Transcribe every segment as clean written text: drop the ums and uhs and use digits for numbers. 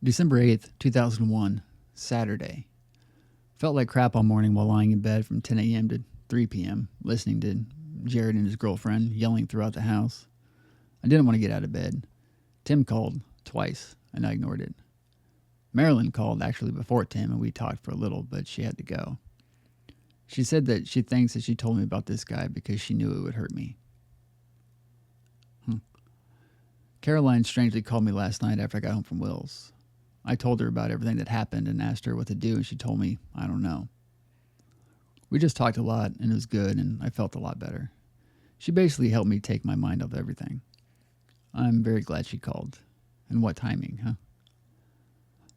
December 8th, 2001, Saturday. Felt like crap all morning while lying in bed from 10 a.m. to 3 p.m., listening to Jared and his girlfriend yelling throughout the house. I didn't want to get out of bed. Tim called twice, and I ignored it. Marilyn called actually before Tim, and we talked for a little, but she had to go. She said that she thinks that she told me about this guy because she knew it would hurt me. Caroline strangely called me last night after I got home from Will's. I told her about everything that happened and asked her what to do, and she told me, I don't know. We just talked a lot, and it was good, and I felt a lot better. She basically helped me take my mind off everything. I'm very glad she called. And what timing, huh?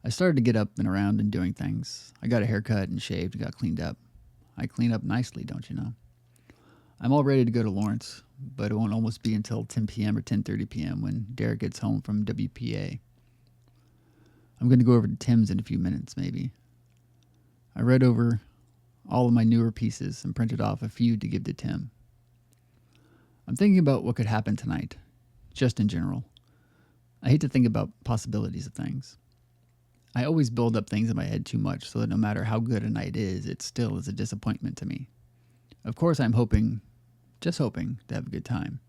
I started to get up and around and doing things. I got a haircut and shaved and got cleaned up. I clean up nicely, don't you know? I'm all ready to go to Lawrence, but it won't almost be until 10 p.m. or 10:30 p.m. when Derek gets home from WPA. I'm going to go over to Tim's in a few minutes, maybe. I read over all of my newer pieces and printed off a few to give to Tim. I'm thinking about what could happen tonight, just in general. I hate to think about possibilities of things. I always build up things in my head too much so that no matter how good a night is, it still is a disappointment to me. Of course, I'm just hoping to have a good time.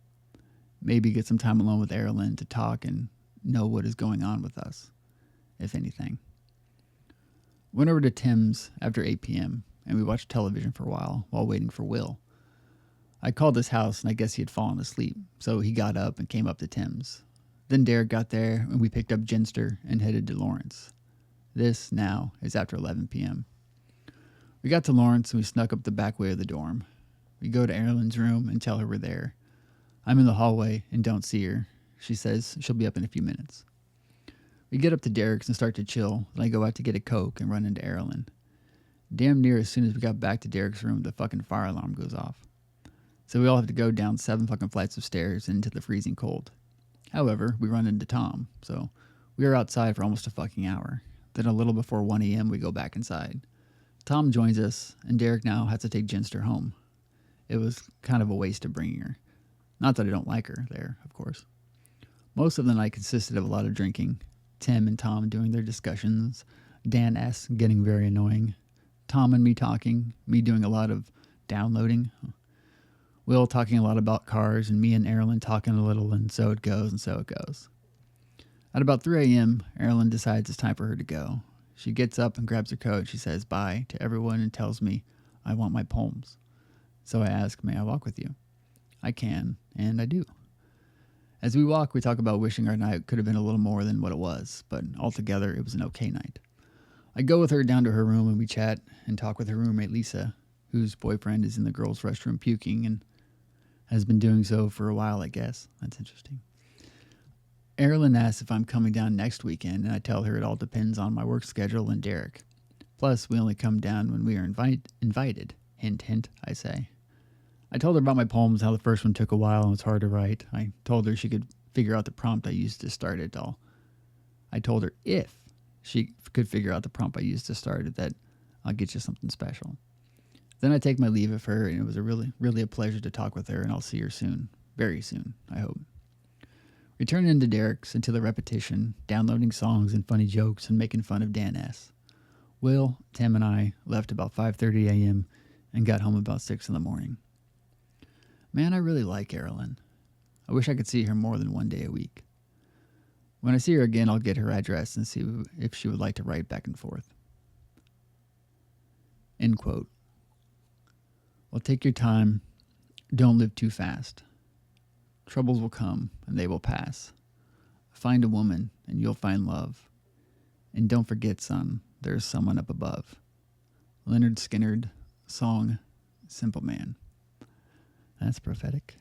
Maybe get some time alone with Erilyn to talk and know what is going on with us, if anything. Went over to Tim's after 8 p.m. and we watched television for a while waiting for Will. I called his house and I guess he had fallen asleep, so he got up and came up to Tim's. Then Derek got there and we picked up Ginster and headed to Lawrence. This, now, is after 11 p.m. We got to Lawrence and we snuck up the back way of the dorm. We go to Erilyn's room and tell her we're there. I'm in the hallway and don't see her. She says she'll be up in a few minutes. We get up to Derek's and start to chill, and I go out to get a Coke and run into Erilyn. Damn near as soon as we got back to Derek's room, the fucking fire alarm goes off. So we all have to go down 7 fucking flights of stairs into the freezing cold. However, we run into Tom, so we are outside for almost a fucking hour. Then a little before 1 a.m. we go back inside. Tom joins us, and Derek now has to take Ginster home. It was kind of a waste of bringing her. Not that I don't like her there, of course. Most of the night consisted of a lot of drinking, Tim and Tom doing their discussions, Dan S. getting very annoying, Tom and me talking, me doing a lot of downloading, Will talking a lot about cars, and me and Erilyn talking a little, and so it goes, and so it goes. At about 3 a.m., Erilyn decides it's time for her to go. She gets up and grabs her coat. She says bye to everyone and tells me I want my poems. So I ask, may I walk with you? I can, and I do. As we walk, we talk about wishing our night could have been a little more than what it was, but altogether it was an okay night. I go with her down to her room and we chat and talk with her roommate Lisa, whose boyfriend is in the girls' restroom puking and has been doing so for a while, I guess. That's interesting. Erilyn asks if I'm coming down next weekend, and I tell her it all depends on my work schedule and Derek. Plus, we only come down when we are invited. Hint, hint, I say. I told her about my poems, how the first one took a while and was hard to write. I told her she could figure out the prompt I used to start it all. I told her if she could figure out the prompt I used to start it, that I'll get you something special. Then I take my leave of her, and it was really a pleasure to talk with her, and I'll see her soon. Very soon, I hope. We turn into Derek's until the repetition, downloading songs and funny jokes and making fun of Dan S. Will, Tim, and I left about 5:30 a.m. and got home about 6 in the morning. Man, I really like Erilyn. I wish I could see her more than 1 day a week. When I see her again, I'll get her address and see if she would like to write back and forth. End quote. Well, take your time. Don't live too fast. Troubles will come, and they will pass. Find a woman, and you'll find love. And don't forget, son, there's someone up above. Leonard Skinner, song, Simple Man. That's prophetic.